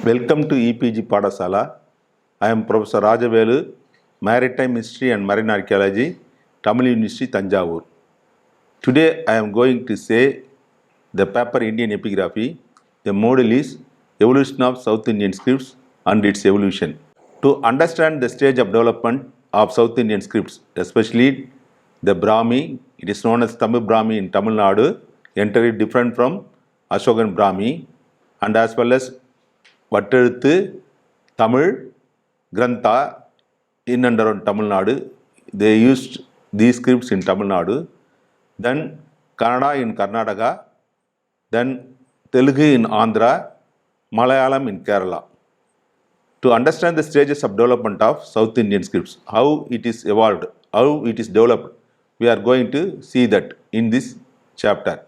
Welcome to EPG Padasala. I am Professor Rajavelu, Maritime History and Marine Archaeology, Tamil University, Tanjavur. Today I am going to say the paper Indian Epigraphy. The model is Evolution of South Indian Scripts and its Evolution. To understand the stage of development of South Indian scripts, especially the Brahmi, it is known as Tamil Brahmi in Tamil Nadu, entirely different from Ashokan Brahmi, and as well as Vatteluthu, Tamil, Grantha in and around Tamil Nadu. They used these scripts in Tamil Nadu. Then Kannada in Karnataka. Then Telugu in Andhra, Malayalam in Kerala. To understand the stages of development of South Indian scripts, how it is evolved, how it is developed, we are going to see that in this chapter.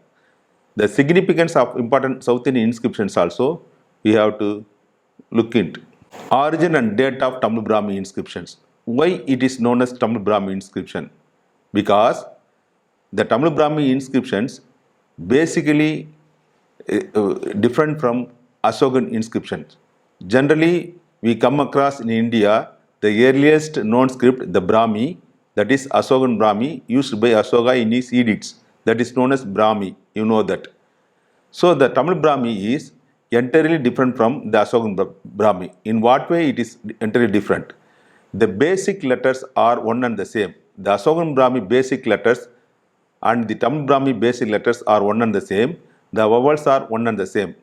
The significance of important South Indian inscriptions also we have to look into. Origin and date of Tamil Brahmi inscriptions. Why it is known as Tamil Brahmi inscription? Because the Tamil Brahmi inscriptions basically different from Ashokan inscriptions. Generally, we come across in India the earliest known script, the Brahmi, that is Ashokan Brahmi, used by Ashoka in his edicts, that is known as Brahmi. You know that. So the Tamil Brahmi is entirely different from the Ashokan Brahmi. In what way it is entirely different? The basic letters are one and the same. The Ashokan Brahmi basic letters and the Tamil Brahmi basic letters are one and the same. The vowels are one and the same.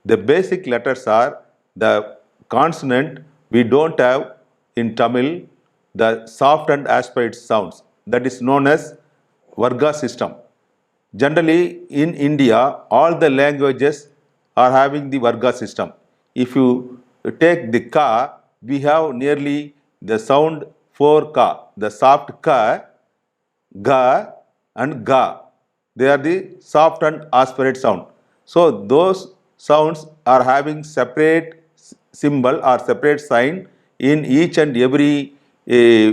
The basic letters are the consonant. We don't have in Tamil the soft and aspirate sounds. That is known as Varga system. Generally, in India, all the languages are having the Varga system. If you take the Ka, we have nearly the sound 4 Ka. The soft Ka, Ga and Ga. They are the soft and aspirate sound. So those sounds are having separate symbol or separate sign in each and every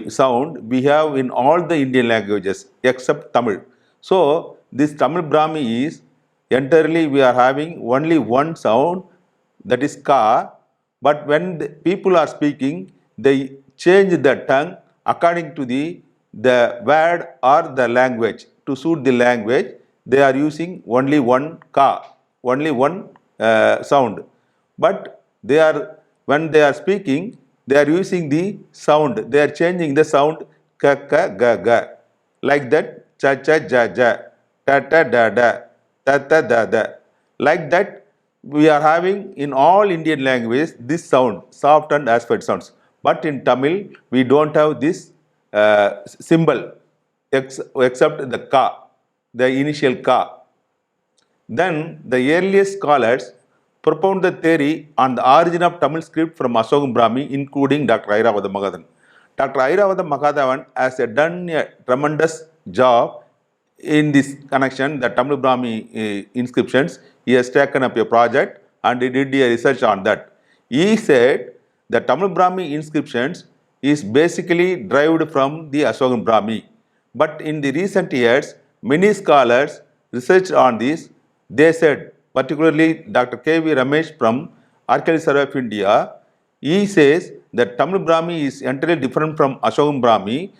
sound we have in all the Indian languages except Tamil. So this Tamil Brahmi is entirely we are having only one sound, that is Ka, but when the people are speaking, they change the tongue according to the word or the language. To suit the language, they are using only one Ka, only one sound. But when they are speaking, they are using the sound. They are changing the sound ka ka ga ga, like that, cha cha ja ja, ta ta da da, ta ta da da. Like that, we are having in all Indian languages this sound, soft and aspirate sounds. But in Tamil, we don't have this symbol except the ka, the initial ka. Then the earliest scholars propound the theory on the origin of Tamil script from Ashokan Brahmi, including Dr. Airavata Magadhan. Dr. Airavata Magadhan has done a tremendous job in this connection, the Tamil Brahmi inscriptions. He has taken up a project and he did a research on that. He said the Tamil Brahmi inscriptions is basically derived from the Ashokan Brahmi. But in the recent years, many scholars researched on this. They said, particularly Dr. K.V. Ramesh from Archaeological Survey of India, he says that Tamil Brahmi is entirely different from Ashokan Brahmi.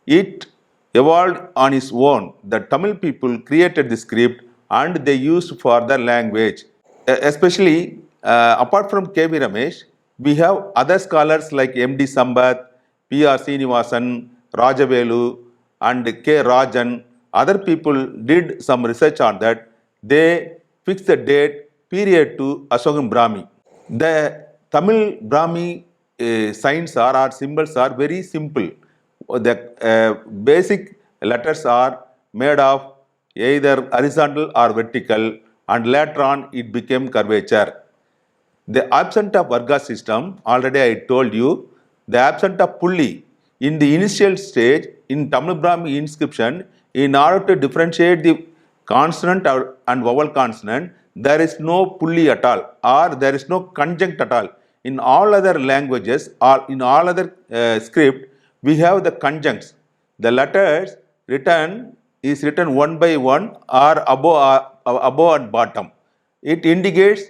It evolved on its own. The Tamil people created the script and they used for their language. Especially, apart from K.V. Ramesh, we have other scholars like M.D. Sambath, P.R. Srinivasan, Rajavelu, and K. Rajan. Other people did some research on that. They fixed the date period to Ashokan Brahmi. The Tamil Brahmi signs or symbols are very simple. The basic letters are made of either horizontal or vertical, and later on it became curvature. The absence of Varga system, already I told you, the absence of Pulli. In the initial stage, in Tamil Brahmi inscription, in order to differentiate the consonant and vowel consonant, there is no Pulli at all, or there is no conjunct at all. In all other languages or in all other script, we have the conjuncts. The letters is written one by one or above and bottom. It indicates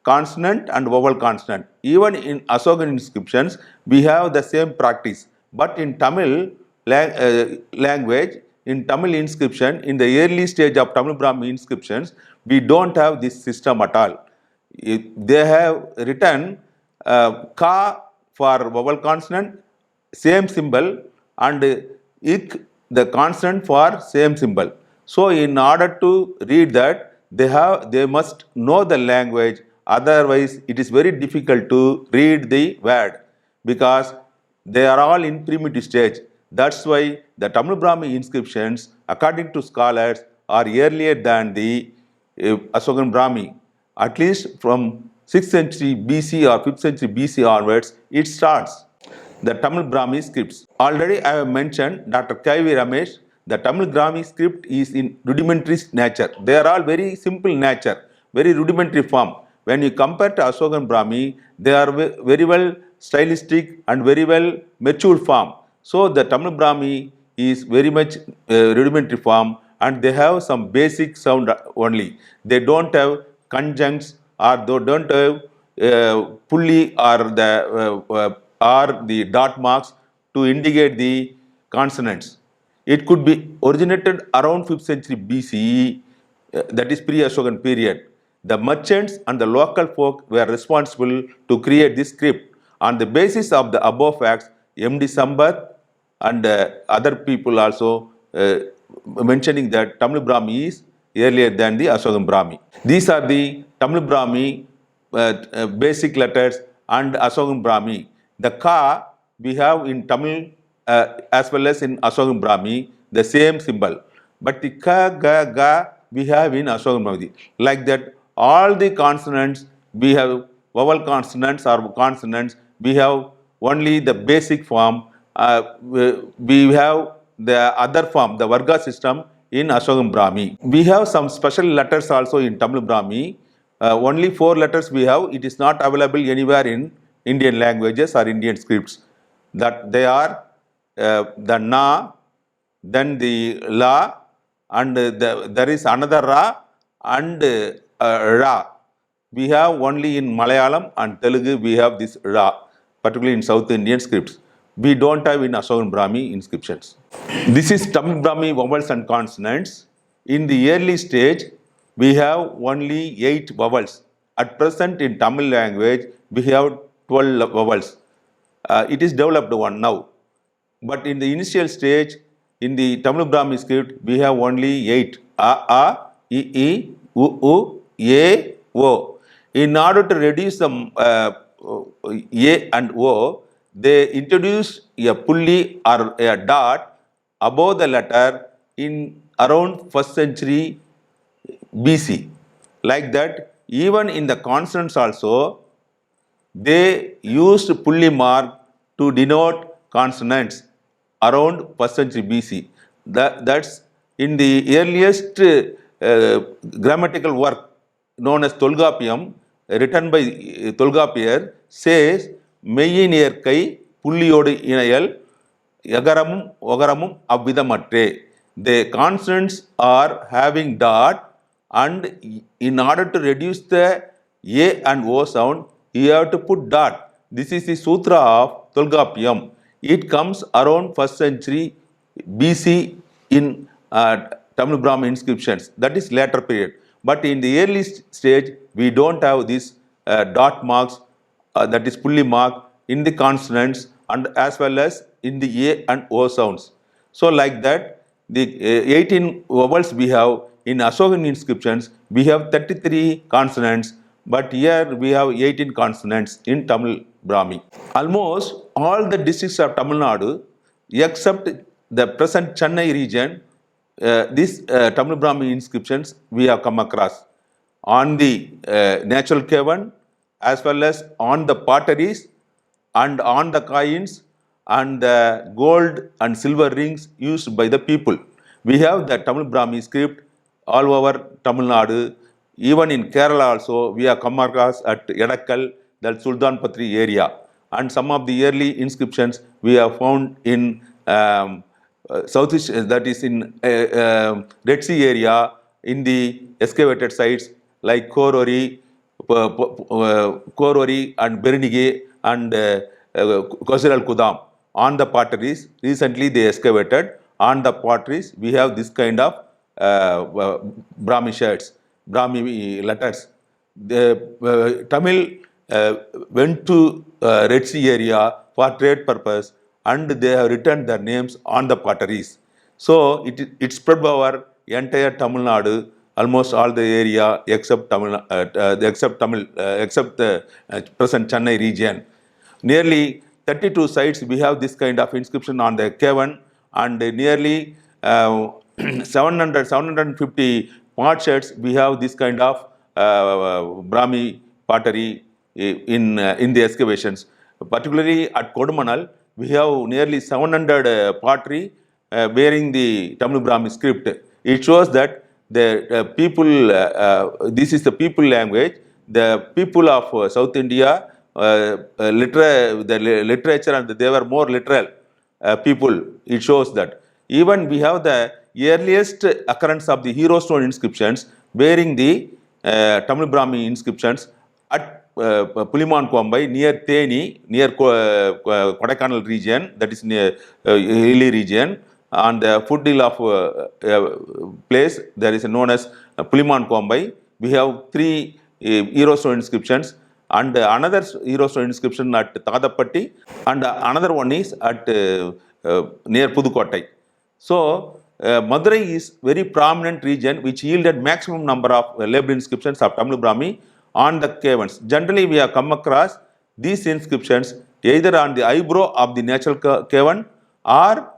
consonant and vowel consonant. Even in Ashokan inscriptions, we have the same practice. But in Tamil language, in Tamil inscription, in the early stage of Tamil Brahmi inscriptions, we don't have this system at all. They have written ka for vowel consonant, same symbol, and ik, the consonant for same symbol. So in order to read that, they must know the language. Otherwise, it is very difficult to read the word because they are all in primitive stage. That's why the Tamil Brahmi inscriptions, according to scholars, are earlier than the Ashokan Brahmi. At least from 6th century BC or 5th century BC onwards, it starts. The Tamil Brahmi scripts. Already I have mentioned Dr. K.V. Ramesh, the Tamil Brahmi script is in rudimentary nature. They are all very simple nature, very rudimentary form. When you compare to Ashokan Brahmi, they are very well stylistic and very well mature form. So the Tamil Brahmi is very much rudimentary form and they have some basic sound only. They don't have conjuncts or they don't have pulli or the dot marks to indicate the consonants. It could be originated around 5th century BCE, that is pre-Ashokan period. The merchants and the local folk were responsible to create this script. On the basis of the above facts, M.D. Sambath and other people also mentioning that Tamil Brahmi is earlier than the Ashokan Brahmi. These are the Tamil Brahmi basic letters and Ashokan Brahmi. The ka we have in Tamil as well as in Ashokan Brahmi, the same symbol. But the ka, ga, ga we have in Ashokan Brahmi. Like that, all the consonants we have vowel consonants or consonants, we have only the basic form. We have the other form, the Varga system in Ashokan Brahmi. We have some special letters also in Tamil Brahmi. Only 4 letters we have. It is not available anywhere in Indian languages or Indian scripts. That they are the na, then the la, and there is another ra and ra. We have only in Malayalam and Telugu we have this ra, particularly in South Indian scripts. We don't have in Ashokan Brahmi inscriptions. This is Tamil Brahmi vowels and consonants. In the early stage, we have only 8 vowels. At present in Tamil language, we have 12 vowels. It is developed one now. But in the initial stage, in the Tamil Brahmi script, we have only 8. A, I, U, E, O. In order to reduce the A and O, they introduced a pulli or a dot above the letter in around 1st century BC. Like that, even in the consonants also, they used pulli mark to denote consonants around 1st century BC. That's in the earliest grammatical work known as Tolgapiyam, written by Tolgapiyar, says மெய்யின் இயற்கை புள்ளியோடு இணையல் எகரமும் ஒகரமும் அவ்விதமற்றே. The consonants are having dot and in order to reduce the A and O sound, you have to put dot. This is the sutra of Tolgapiyam. It comes around 1st century BC in Tamil Brahmi inscriptions. That is later period. But in the early stage, we don't have these dot marks, that is pulli mark in the consonants and as well as in the A and O sounds. So like that, the 18 vowels we have in Ashokan inscriptions, we have 33 consonants, but here we have 18 consonants in Tamil Brahmi. Almost all the districts of Tamil Nadu, except the present Chennai region, these Tamil Brahmi inscriptions we have come across on the natural cavern as well as on the potteries and on the coins and the gold and silver rings used by the people. We have the Tamil Brahmi script all over Tamil Nadu. Even in Kerala also, we have come across at Edakkal, the Sultanpatri area. And some of the early inscriptions we have found in Southeast, that is in Red Sea area, in the excavated sites like Korori, Korori and Bernige and Qasr al-Qudam. On the potteries, recently they excavated. On the potteries, we have this kind of Brahmi shirts, Brahmi letters. The Tamil went to Red Sea area for trade purpose, and they have written their names on the potteries. So it spread over entire Tamil Nadu, almost all the area except except the present Chennai region. Nearly 32 sites we have this kind of inscription on the cavern, and nearly 750 potsherds we have this kind of Brahmi pottery in the excavations. Particularly at Kodumanal, we have nearly 700 pottery bearing the Tamil Brahmi script. It shows that the people, this is the people language. The people of South India, the literature, and they were more literal people. It shows that. Even we have the earliest occurrence of the hero stone inscriptions bearing the Tamil Brahmi inscriptions at Puliman Kombai near Theni, near Kodaikanal region, that is near hilly region. On the foothill of place, there is known as Puliman Kombai. We have 3 hero stone inscriptions, and another hero stone inscription at Tadapatti, and another one is at near Pudukottai. So, Madurai is very prominent region which yielded maximum number of labeled inscriptions of Tamil Brahmi on the caverns. Generally, we have come across these inscriptions either on the eyebrow of the natural cavern or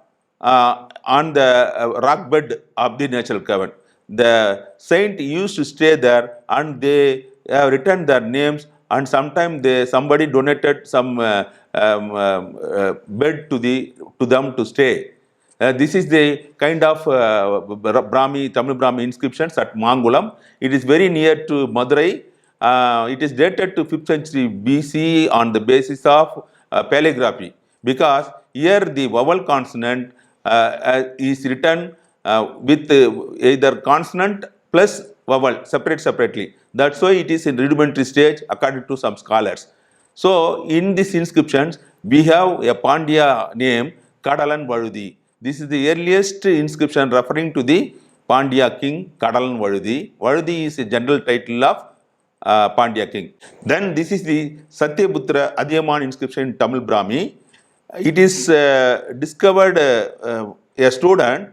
on the rock bed of the natural cavern. The saint used to stay there, and they have written their names, and sometimes somebody donated some bed to them to stay. This is the kind of Tamil Brahmi inscriptions at Mangulam. It is very near to Madurai. It is dated to 5th century BC on the basis of paleography, because here the vowel consonant is written with either consonant plus vowel separately. That's why it is in rudimentary stage according to some scholars. So in these inscriptions, we have a Pandya name, Kadalan Valudi. This is the earliest inscription referring to the Pandya king, Kadalan Valudi. Valudi is a general title of Pandya king. Then this is the Satyaputra Adiyaman inscription in Tamil Brahmi. It is discovered a student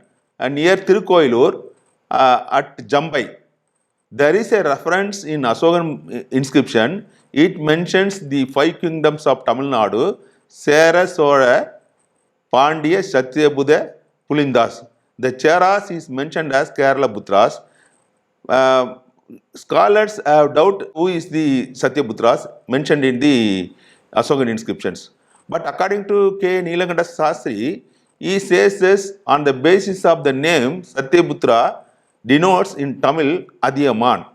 near Tirukoilur at Jambai. There is a reference in Asokan inscription. It mentions the 5 kingdoms of Tamil Nadu: Sera, Sora, Pandya, Satyabudha, Pulindas. The Cheras is mentioned as Kerala Putras. Scholars have doubt who is the Satyaputras mentioned in the Asokan inscriptions. But according to K. Nilakanta Sastri, he says this on the basis of the name Satyaputra denotes in Tamil Adiyaman.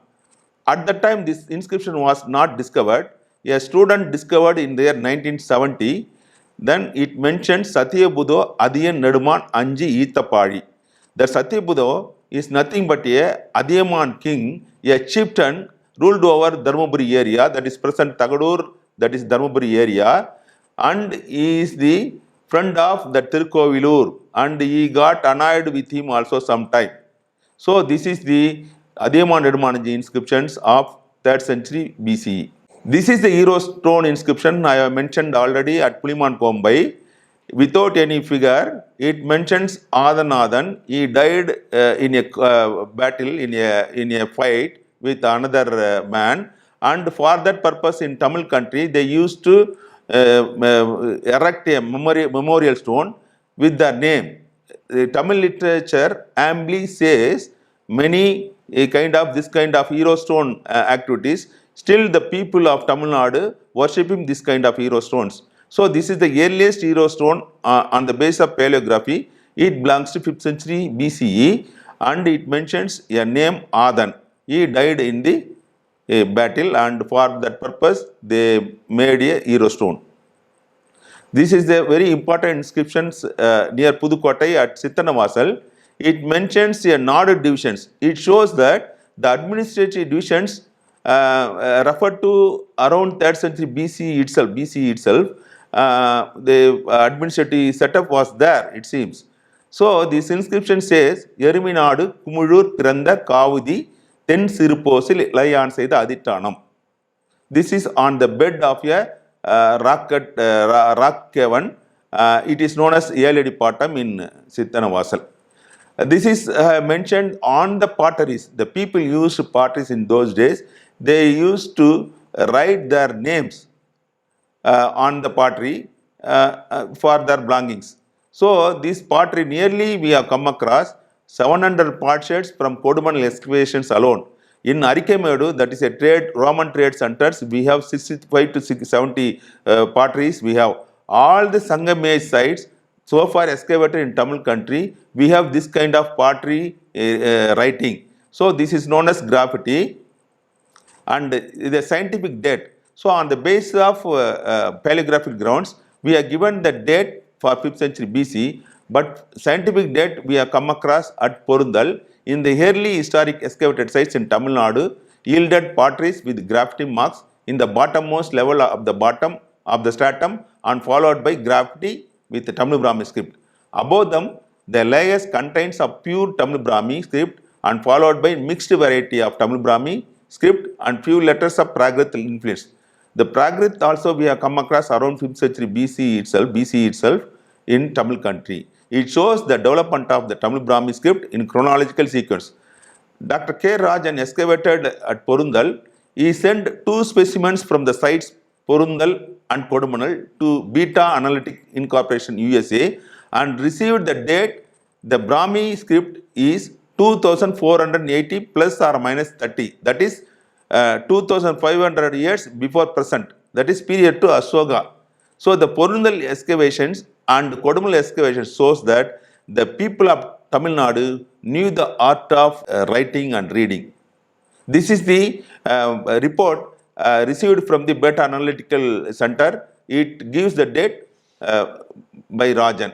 At that time, this inscription was not discovered. A student discovered in the year 1970. Then it mentions Satyabudo Adiyan Neduman Anji Itapadi. The Satyabudo is nothing but a Adiyaman king, a chieftain ruled over Dharmaburi area, that is present Tagadur, that is Dharmaburi area, and he is the friend of the Tirukovilur, and he got annoyed with him also sometime. So this is the Adiyaman Nedumananji inscriptions of 3rd century BCE. This is the hero stone inscription I have mentioned already at Puliman Kombai. Without any figure, it mentions Adanathan. He died in a battle, in a fight with another man. And for that purpose, in Tamil country, they used to erect a memorial stone with the name. The Tamil literature amply says many this kind of hero stone activities. Still, the people of Tamil Nadu worshipping this kind of hero stones. So, this is the earliest hero stone on the basis of paleography. It belongs to 5th century BCE, and it mentions a name Adan. He died in the battle, and for that purpose, they made a hero stone. This is the very important inscriptions near Pudukottai at Sittanavasal. It mentions a Nadu divisions. It shows that the administrative divisions referred to around 3rd century BC itself. The administrative setup was there, it seems. So this inscription says, எருமிநாடு குமுழூர் பிறந்த காவுதி தென் சிறுபோசில் இளையான் செய்த அதிட்டானம். This is on the bed of a rock cavern. It is known as Yeledipatam in Sittanavasal. This is mentioned on the potteries. The people used potteries in those days. They used to write their names on the pottery for their belongings. So this pottery nearly we have come across 700 potsherds from Kodumanal excavations alone. In Arikemedu, that is a Roman trade centers, we have 65 to 70 potteries. We have all the Sangamage sites so far excavated in Tamil country. We have this kind of pottery writing. So this is known as graffiti. And the scientific date. So on the basis of paleographic grounds, we are given the date for 5th century BC, but scientific date we have come across at Porundal in the early historic excavated sites in Tamil Nadu, yielded potteries with graffiti marks in the bottommost level of the bottom of the stratum and followed by graffiti with the Tamil Brahmi script. Above them, the layers contains a pure Tamil Brahmi script and followed by mixed variety of Tamil Brahmi script and few letters of Prakrit influence. The Prakrit also we have come across around 5th century BC itself in Tamil country. It shows the development of the Tamil Brahmi script in chronological sequence. Dr. K. Rajan excavated at Porundal. He sent 2 specimens from the sites Porundal and Kodumanal to Beta Analytic Incorporation USA and received the date. The Brahmi script is 2480 plus or minus 30. That is 2500 years before present. That is period to Ashoka. So the Porundal excavations and Kodumanal excavations shows that the people of Tamil Nadu knew the art of writing and reading. This is the report received from the Beta Analytical Center. It gives the date by Rajan.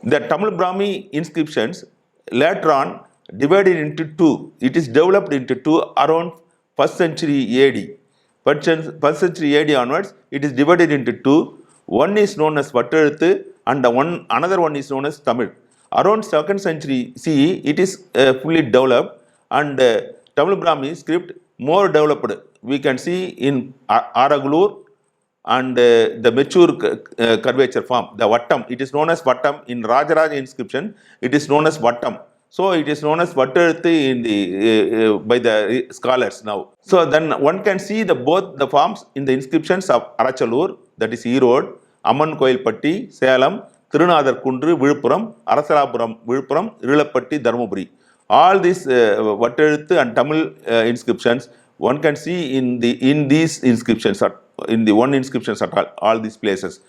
The Tamil Brahmi inscriptions later on divided into 2. It is developed into 2 around 1st century AD. 1st century AD onwards, it is divided into 2. One is known as Vatteluthu and another one is known as Tamil. Around 2nd century CE, it is fully developed and Tamil Brahmi script more developed. We can see in Aragalur and the mature curvature form, the Vattam. It is known as Vattam. In Rajaraja inscription, it is known as Vattam. So it is known as Vatteluthu in the by the scholars now. So then one can see both the forms in the inscriptions of Arachalur, that is Erode, Amman Koilpatti, Salem, Tirunadar Kundru, Viluppuram, Arasalapuram, Viluppuram, Irulapatti, Dharmapuri. All these Vatteluthu and Tamil inscriptions one can see in these inscriptions in the one inscriptions at all these places.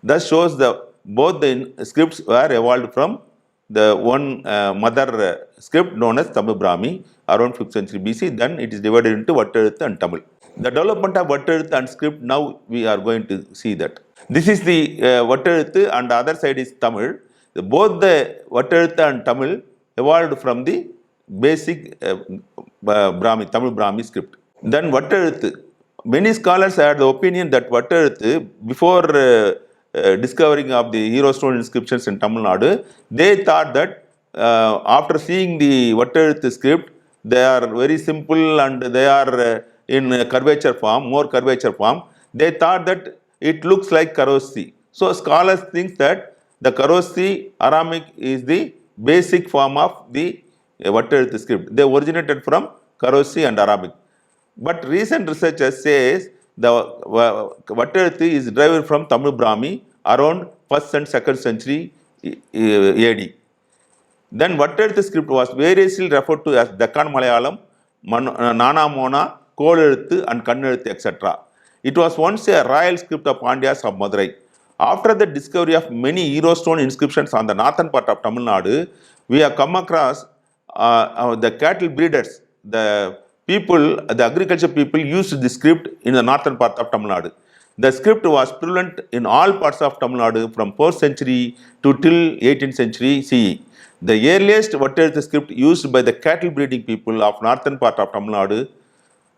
Thus shows both the scripts were evolved from the one mother script known as Tamil Brahmi around 5th century BC. Then it is divided into Vatteluthu and Tamil. The development of Vatteluthu and script, now we are going to see that. This is the Vatteluthu and the other side is Tamil. Both the Vatteluthu and Tamil evolved from the basic Tamil Brahmi script. Then Vatteluthu. Many scholars had the opinion that Vatteluthu, before discovering of the hero stone inscriptions in Tamil Nadu, they thought that after seeing the Vatteluthu script, they are very simple and they are in curvature form, more curvature form. They thought that it looks like Kharosthi. So scholars think that the Kharosthi Aramic is the basic form of the Vatteluthu script. They originated from Kharosthi and Arabic. But recent researchers says the Vatteluthu is derived from Tamil Brahmi around 1st and 2nd century AD. Then Vatteluthu script was variously referred to as Deccan Malayalam, Nana Mona, Koleluthu and Kanneluthu, etc. It was once a royal script of Pandyas of Madurai. After the discovery of many hero stone inscriptions on the northern part of Tamil Nadu, we have come across the cattle breeders, the agriculture people used the script in the northern part of Tamil Nadu. The script was prevalent in all parts of Tamil Nadu from 4th century to till 18th century CE. The earliest Vatteluthu script used by the cattle breeding people of northern part of Tamil Nadu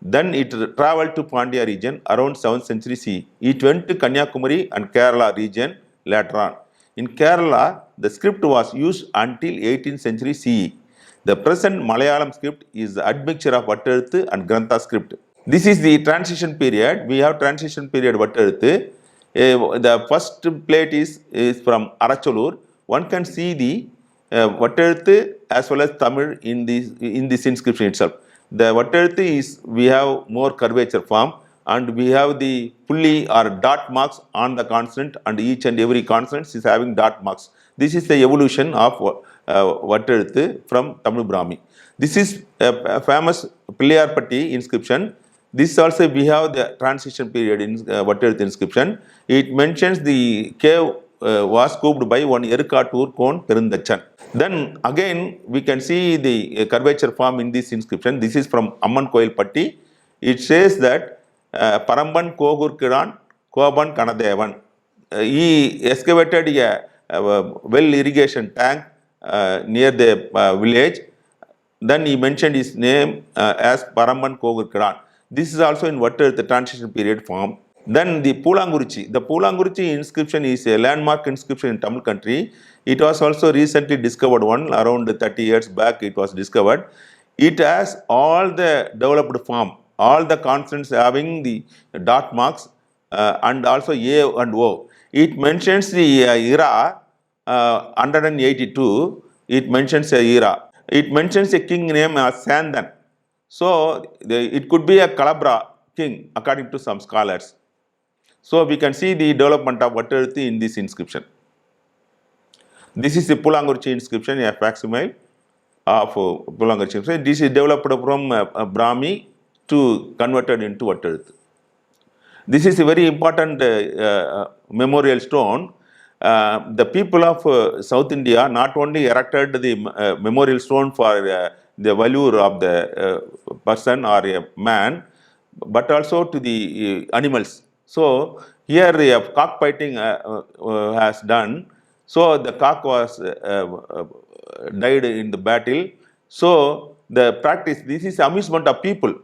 Then it traveled to Pandya region around 7th century CE. It went to Kanyakumari and Kerala region later on. In Kerala, the script was used until 18th century CE. The present Malayalam script is the admixture of Vatteluthu and Grantha script. This is the transition period. We have transition period Vatteluthu. The first plate is from Aracholur. One can see the Vatteluthu as well as Tamil in this inscription itself. The Vatteluthu is, we have more curvature form, and we have the pulli or dot marks on the consonant, and each and every consonant is having dot marks. This is the evolution of Vatteluthu from Tamil Brahmi. This is a famous Pilliyarpatti inscription. This also we have the transition period in Vatteluthu inscription. It mentions the cave was scooped by one Erikatur Kon Perundachan. Then again we can see the curvature form in this inscription. This is from Amman Koil Patti. It says that Paramban Kogur Kiran Koban Kanadevan. He excavated a well irrigation tank near the village. Then he mentioned his name as Paramban Kogur Kiran. This is also in the transition period form. Then the Pulangurichi. The Pulangurichi inscription is a landmark inscription in Tamil country. It was also recently discovered one, around 30 years back it was discovered. It has all the developed form, all the consonants having the dot marks and also A and O. It mentions the era 182. It mentions a era. It mentions a king name as Sandan. So it could be a Kalabra king according to some scholars. So we can see the development of Vatteluthu in this inscription. This is the Pulangurichi inscription, a facsimile of Pulangurichi inscription. This is developed from Brahmi to converted into Vatteluthu. This is a very important memorial stone. The people of South India not only erected the memorial stone for the value of the person or a man, but also to the animals. So here cockfighting has done. So the cock was died in the battle. So the practice, this is amusement of people.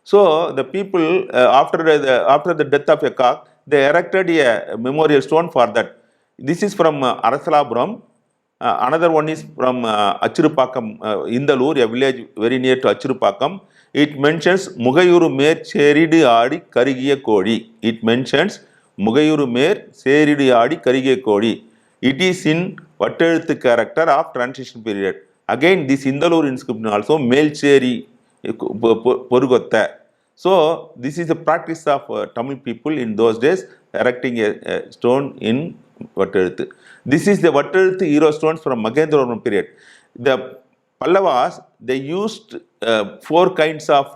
So the people after the death of a cock, they erected a memorial stone for that. This is from Arasalapuram. Another one is from Achirupakam, Indalur, a village very near to Achirupakam. It mentions Mugayuru Mer Cheridu Adi Karigiya Kodi. It mentions Mugayuru Mer Cheridu Adi Karigiya Kodi. It is in Vatteluthu character of transition period. Again, this Indalur inscription also Melcheri Porugotta. So this is the practice of Tamil people in those days, erecting a stone in Vatteluthu. This is the Vatteluthu hero stones from Magendravarman period. The Pallavas, they used three kinds of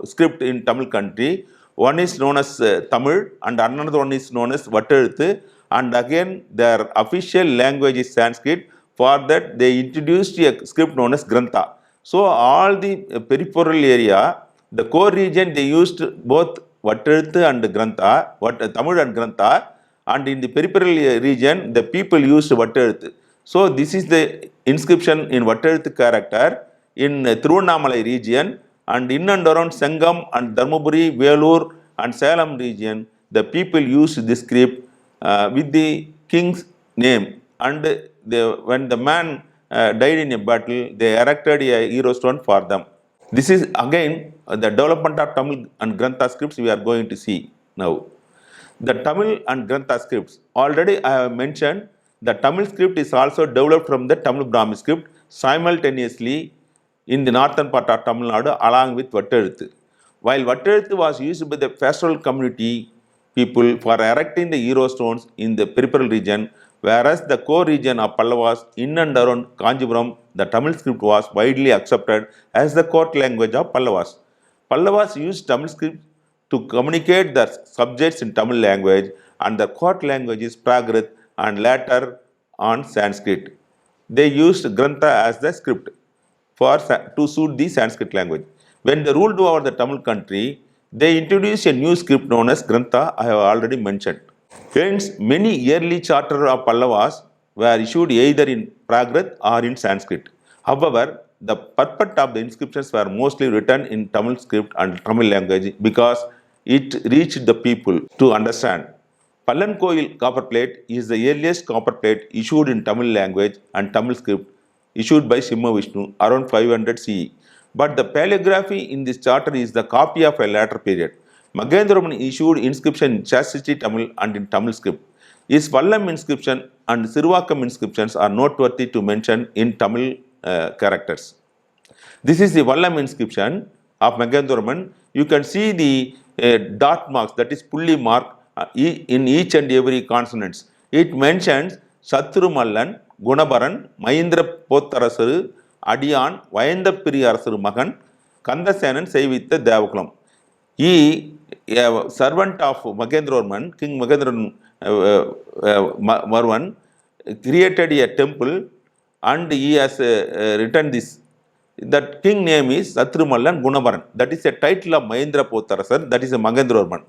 script in Tamil country. One is known as Tamil, and another one is known as Vatteluthu, and again their official language is Sanskrit. For that they introduced a script known as Grantha. So all the peripheral area, the core region, they used both Vatteluthu and Grantha, Tamil and Grantha, and in the peripheral region, the people used Vatteluthu. So this is the inscription in Vatteluthu character in Thiruvannamalai region, and in and around Sangam and Dharmaburi, Velur and Salem region, the people used this script with the king's name. And when the man died in a battle, they erected a hero stone for them. This is again the development of Tamil and Grantha scripts we are going to see now. The Tamil and Grantha scripts. Already I have mentioned the Tamil script is also developed from the Tamil Brahmi script simultaneously in the northern part of Tamil Nadu along with Vatteluthu. While Vatteluthu was used by the pastoral community people for erecting the hero stones in the peripheral region, whereas the core region of Pallavas in and around Kanjipuram, the Tamil script was widely accepted as the court language of Pallavas. Pallavas used Tamil script to communicate their subjects in Tamil language, and the court language is Prakrit and later on Sanskrit. They used Grantha as the script to suit the Sanskrit language. When they ruled over the Tamil country, they introduced a new script known as Grantha, I have already mentioned. Hence, many early charters of Pallavas were issued either in Prakrit or in Sanskrit. However, the purport of the inscriptions were mostly written in Tamil script and Tamil language because it reached the people to understand. Pallankoil copper plate is the earliest copper plate issued in Tamil language and Tamil script issued by Simha Vishnu around 500 CE. But the paleography in this charter is the copy of a later period. Magendravarman issued inscription in Chastity Tamil and in Tamil script. His Vallam inscription and Sirvakam inscriptions are noteworthy to mention in Tamil characters. This is the Vallam inscription of Magendravarman. You can see the dot marks, that is pulli mark, in each and every consonants. It mentions Satru Mallan, Gunabaran, Mahindra Pottarasaru, Adiyan, Vayanda Piriyarasaru Magan, Kandasenan Seivitta Devakulam. He, a servant of Magendravarman, King Magendravarman Varman, created a temple and he has written this. That king name is Satrumallan Gunabaran. That is a title of Mahindra Pottarasar, that is a Magendravarman.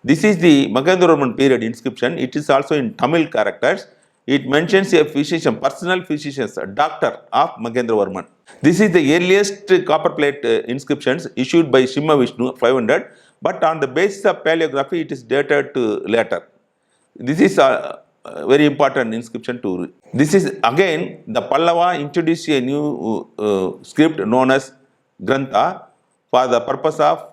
This is the Magendravarman period inscription. It is also in Tamil characters. It mentions a physician, personal physician, a doctor of Magendravarman. This is the earliest copper plate inscriptions issued by Simha Vishnu 500, but on the basis of paleography, it is dated to later. This is a very important inscription to read. This is again the Pallava introduced a new script known as Grantha for the purpose of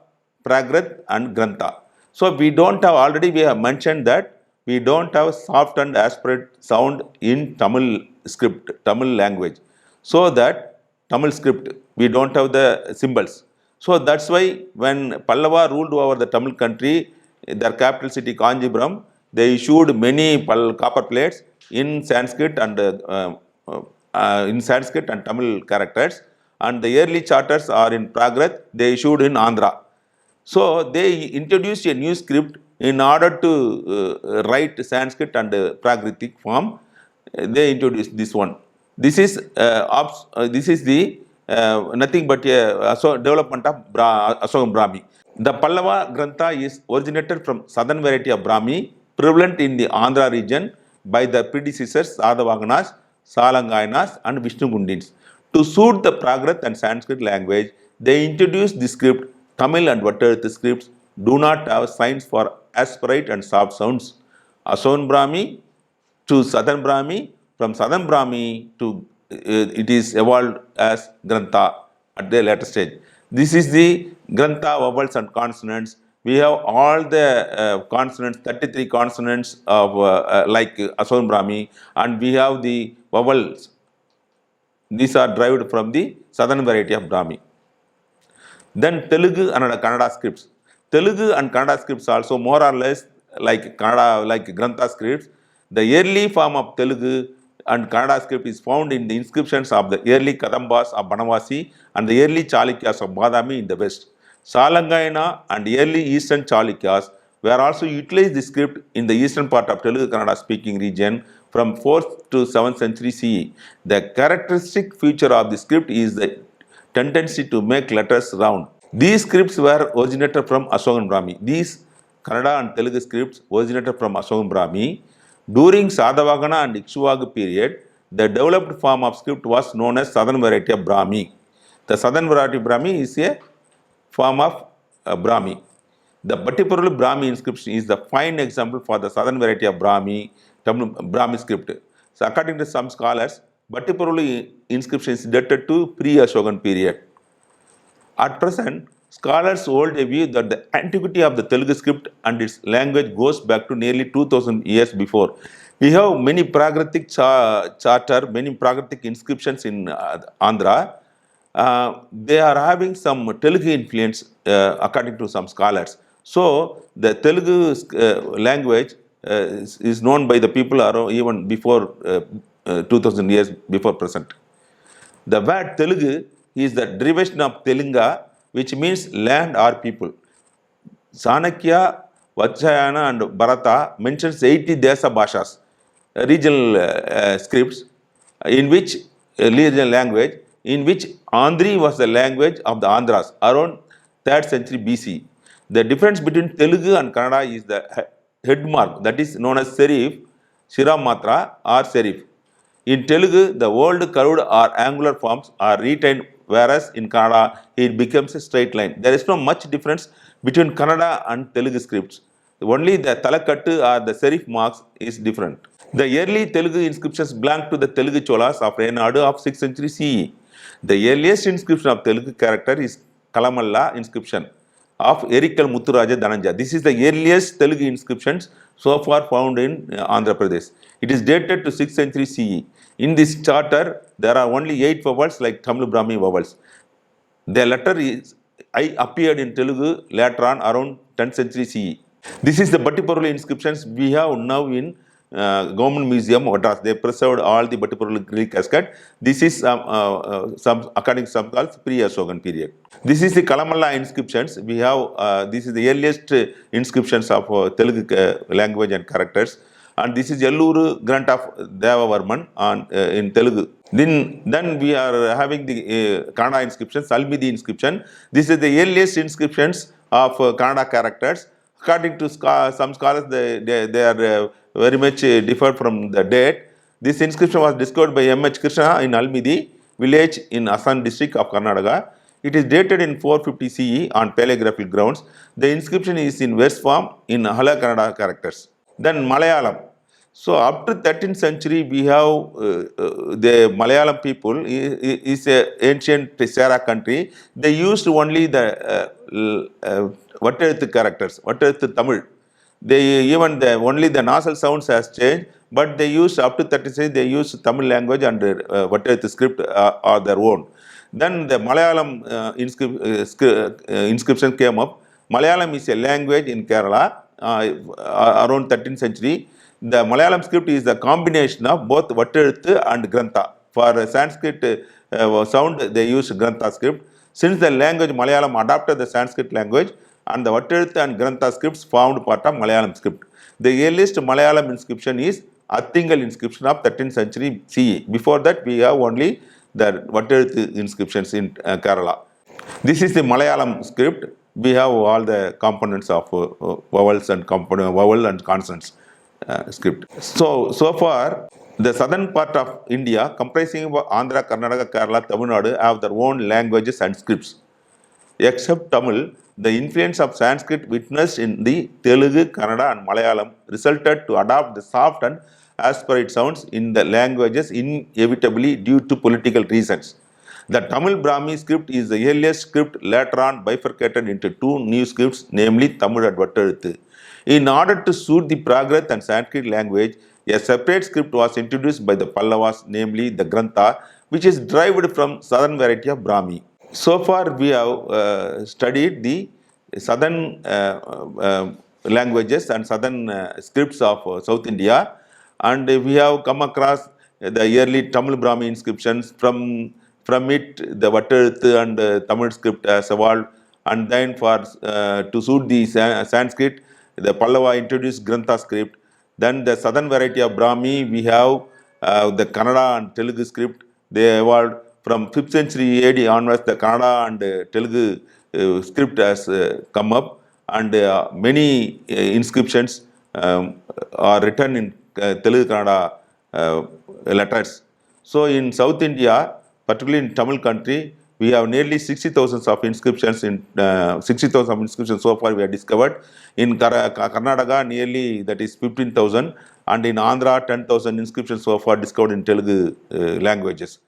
Pragrat and Grantha. So we don't have, already we have mentioned that we don't have soft and aspirate sound in Tamil script, Tamil language. So that Tamil script, we don't have the symbols. So that's why when Pallava ruled over the Tamil country, their capital city Kanjipuram, they issued many copper plates in Sanskrit and Tamil characters, and the early charters are in Pragrat. They issued in Andhra. So they introduced a new script in order to write Sanskrit and Prakritic form. They introduced this one. This is the nothing but a development of Asogam Brahmi. The Pallava Grantha is originated from southern variety of Brahmi, prevalent in the Andhra region by the predecessors Sadavaganas, Salangayanas and Vishnugundins. To suit the Pragrat and Sanskrit language, they introduced the script. Tamil and Vatteluttu scripts do not have signs for aspirate and soft sounds. Asogan Brahmi to Southern Brahmi, from Southern Brahmi to it is evolved as Grantha at the later stage. This is the Grantha vowels and consonants. We have all the consonants, 33 consonants of like Asogan Brahmi, and we have the vowels. These are derived from the southern variety of Brahmi. Then Telugu and Kannada scripts. Telugu and Kannada scripts also more or less like Kannada, like Grantha scripts. The early form of Telugu and Kannada script is found in the inscriptions of the early Kadambas of Banavasi and the early Chalukyas of Badami in the west. Salangayana and early eastern Chalukyas were also utilized the script in the eastern part of Telugu Kannada speaking region from 4th to 7th century CE. The characteristic feature of the script is the tendency to make letters round. These scripts were originated from Asogan Brahmi. These Kannada and Telugu scripts originated from Asogan Brahmi. During Sadavagana and Ikshvaku period, the developed form of script was known as southern variety of Brahmi. The southern variety of Brahmi is a form of Brahmi. The Bhattipurulu Brahmi inscription is the fine example for the southern variety of Brahmi script. So according to some scholars, Bhattipurulu inscription is dated to pre-Ashokan period. At present, scholars hold a view that the antiquity of the Telugu script and its language goes back to nearly 2000 years before. We have many Prakritic charter, many Prakritic inscriptions in Andhra. They are having some Telugu influence according to some scholars. So, the Telugu language is known by the people even before 2000 years before present. The word Telugu is the derivation of Telinga, which means land or people. Sanakya, Vajrayana and Bharata mentions 80 Desa Bhashas, regional scripts, in which regional language, in which Andhri was the language of the Andhras around 3rd century BC. The difference between Telugu and Kannada is the head mark, that is known as serif, Shiramatra or serif. In Telugu, the old curved or angular forms are retained whereas in Kannada it becomes a straight line. There is no much difference between Kannada and Telugu scripts. Only the talakattu or the serif marks is different. The early Telugu inscriptions belong to the Telugu Cholas of Renadu of 6th century CE. The earliest inscription of Telugu character is Kalamalla inscription of Erikal Muthuraja Dhananja. This is the earliest Telugu inscriptions so far found in Andhra Pradesh. It is dated to 6th century CE. In this charter, there are only 8 vowels like Tamil Brahmi vowels. The letter is I appeared in Telugu later on around 10th century CE. This is the Bhattiparuli inscriptions we have now in Government Museum, Madras. They preserved all the Bhattiparuli Greek casket. This is some according to some calls pre-Ashokan period. This is the Kalamalla inscriptions. We have this is the earliest inscriptions of Telugu language and characters. And this is Yelluru grant of Devavarman on in Telugu. Then we are having the Kannada inscriptions, Almidi inscription. This is the earliest inscriptions of Kannada characters. According to some scholars, they are very much different from the date. This inscription was discovered by M.H. Krishna in Almidi village in Asan district of Karnataka. It is dated in 450 CE on paleographic grounds. The inscription is in verse form in Hala Kannada characters. Then Malayalam. So up to 13th century, we have the Malayalam people is a ancient Sera country. They used only the Vatteluthu characters, Vatteluthu Tamil. They even only the nasal sounds has changed, but they used up to 30th century. They used Tamil language and Vatteluthu script are their own. Then the Malayalam inscription came up. Malayalam is a language in Kerala around 13th century. The Malayalam script is the combination of both Vatteluthu and Grantha. For Sanskrit sound, they use Grantha script. Since the language Malayalam adopted the Sanskrit language, and the Vatteluthu and Grantha scripts formed part of Malayalam script. The earliest Malayalam inscription is Attingal inscription of 13th century CE. Before that, we have only the Vatteluthu inscriptions in Kerala. This is the Malayalam script. We have all the components of vowels and vowel and consonants script. So far, the southern part of India, comprising of Andhra, Karnataka, Kerala, Tamil Nadu, have their own languages and scripts. Except Tamil, the influence of Sanskrit witnessed in the Telugu, Kannada and Malayalam resulted to adopt the soft and aspirate sounds in the languages inevitably due to political reasons. The Tamil Brahmi script is the earliest script, later on bifurcated into 2 new scripts, namely Tamil and Vatteluthu. In order to suit the Prakrit and Sanskrit language, a separate script was introduced by the Pallavas, namely the Grantha, which is derived from southern variety of Brahmi. So far, we have studied the southern languages and southern scripts of South India, and we have come across the early Tamil Brahmi inscriptions. From it, the Vatteluthu and Tamil script has evolved, and then for to suit the Sanskrit, the Pallava introduced Grantha script. Then the southern variety of Brahmi, we have the Kannada and Telugu script. They evolved from 5th century AD onwards. The Kannada and Telugu script has come up, and many inscriptions are written in Telugu Kannada letters. So in South India, particularly in Tamil country, we have nearly 60,000 of inscriptions. 60,000 of inscriptions so far we have discovered. In Karnataka, nearly that is 15,000, and in Andhra, 10,000 inscriptions so far discovered in Telugu languages.